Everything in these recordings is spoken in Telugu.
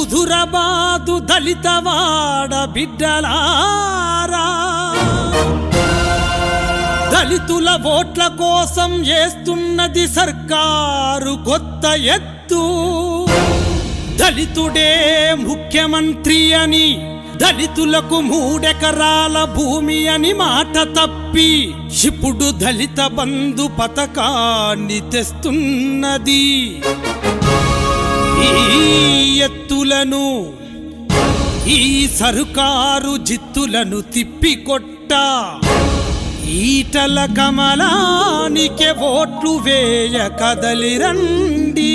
హుజురాబాదు దళితవాడ బిడ్డలారా, దళితుల ఓట్ల కోసం చేస్తున్నది సర్కారు కొత్త ఎత్తు. దళితుడే ముఖ్యమంత్రి అని, దళితులకు 3 ఎకరాల భూమి అని మాట తప్పి ఇప్పుడు దళిత బంధు పథకాన్ని తెస్తున్నది. ఈ ఎత్తులను, ఈ సర్కారు జిత్తులను తిప్పికొట్ట ఈటల కమలానికే ఓట్లు వేయ కదలిరండి.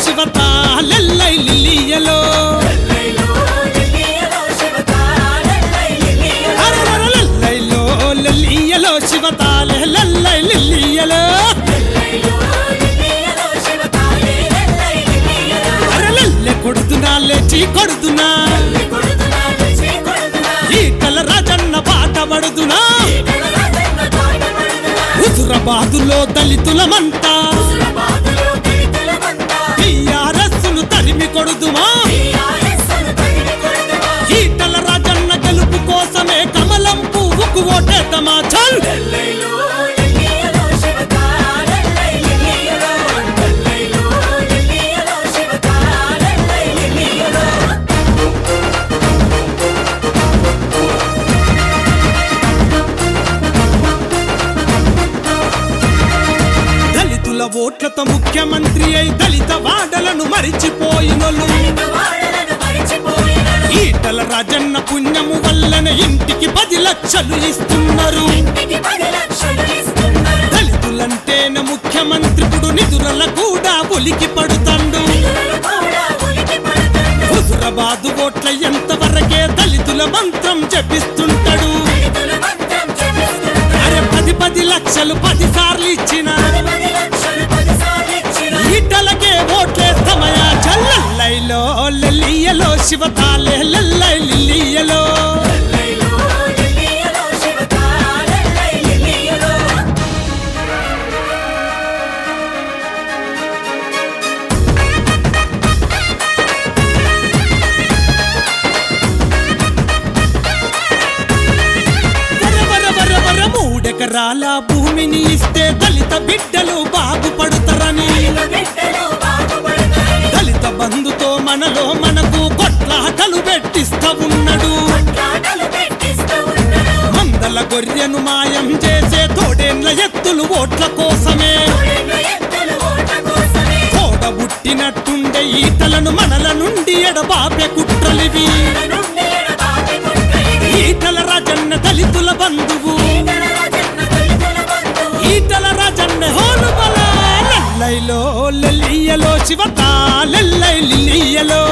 శివతా లెల్లై లిలియలో, లెల్లైలో లిలియలో శివతా లెల్లై లిలియలో, అరలెల్లె కొడుతున్నా లేచి కొడుతున్నా, ఈటల రాజన్న పాట పడుతున్నా. హుజురాబాదులో దళితులమంతా టీఆర్ఎస్ను తరిమి కొడుదుమా. ఈటల రాజన్న గెలుపు కోసమే కమలం పువ్వుకు ఓటేద్దామా. చల్ దళితుల ఓట్లతో ముఖ్యమంత్రి అయి దళిత వాడలను మరిచిపోయినోళ్ళు, ఈటల రాజన్న పుణ్యము వల్లనే ఇంటికి 10 లక్షలు ఇస్తున్నారు. దళితులంటేనే ముఖ్యమంత్రిపుడు నిధుల కూడా ఉలికి పడుతాండు. హుజురాబాదు ఓట్ల ఎంతవరకే దళితుల మంత్రం జపిస్తుంటాడు. అరే 10 లక్షలు 10 సార్లు ఇచ్చిన ఈటలకే ఓట్లేస్తామయా. చల్లైలో లెల్లియలో శివతాలే లెల్లై లిలియలో, వర 3 ఎకరాల భూమిని ఇస్తే దళిత బిడ్డలు బాగుపడుతారని, దళిత బంధుతో మనకు కొట్లాటలు పెట్టిస్తా ఉన్నాడు. మందల గొర్రెను మాయం చేసే తోడేండ్ల ఎత్తులు ఓట్ల కోసమే, తోడబుట్టినట్టుండే ఈటలను మనల నుండి ఎడబాపే కుట్రలివి. ఈటల రాజన్న దళితుల బంధువు, ఈటల రాజన్న హోలు బల. లెల్లైలో లెల్లియలో శివతా లెల్లై లిలియలో,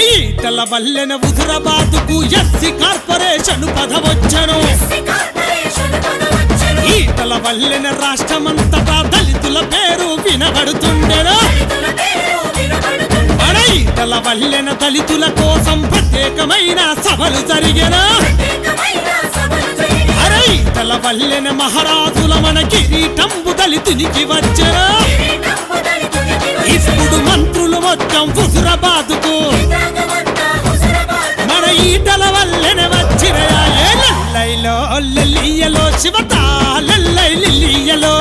ఈటల వల్లెన హుజురాబాదుకు ఎస్సీ కార్పొరేషన్ పదవొచ్చను. ఈటల వల్లెన రాష్ట్రమంతటా దళితుల పేరు వినబడుతుండెను. మన ఈటల వల్లెన దళితుల కోసం ప్రత్యేకమైన సభలు జరిగెను. అరే ఈటల వల్లెన మహారాజుల మన కిరీటంబు దళితునికి వచ్చెను. ఇప్పుడు మంత్రులు మొత్తం హుజురాబాదుకు మన ఈటల వల్లెన వచ్చినయా. లెల్లైలో లెల్లియలో శివతా లెల్లై లిలియలో,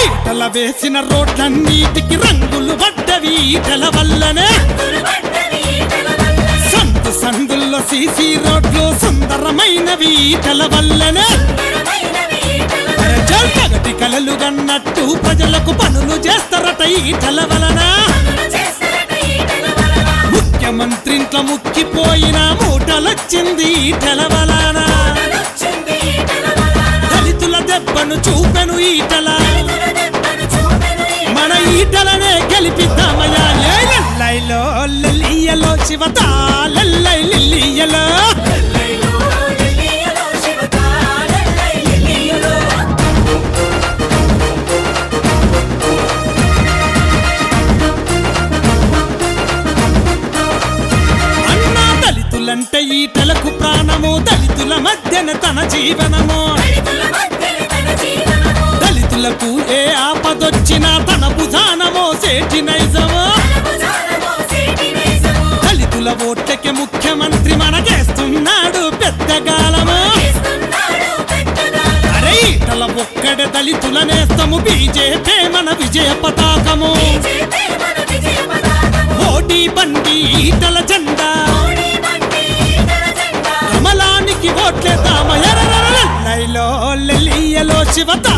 ఈటల వేసిన రోడ్లన్నిటికి రంగులు పడ్డవి ఈటల వల్లనే. సందుల్లో సీసీ రోడ్లు సుందరమైనవి ఈటల వల్లనే. పగటి కలలు గన్నట్టు ప్రజలకు పనులు చేస్తారట ఈటల వలన ముఖ్యమంత్రింట్ల ముక్కిపోయిన మూటలొచ్చింది ఈటల వలన దళితుల దెబ్బను చూపెను ఈటల మన ఈటలనే గెలిపిద్దామయ్యా లెల్లైలో లెల్లియలో శివతా లెల్లై లిల్లియలో దళితులంటే ఈటలకు ప్రాణము దళితుల మధ్యన తన జీవనము దళితులకు ఏ ఆపదొచ్చినా తన భుజానమో సేటి నైజమో దళితుల ఓట్లకి ముఖ్యమంత్రి మనకేస్తున్నాడు పెద్దగాలము అరే ఈటల ఒక్కడే దళితుల నేస్తము బీజేపీ మన విజయ పతాకము ఓడి బండి ఈటల జెండా కమలానికి ఓట్లేద్దామయ్యలో లెల్లియలో శివతా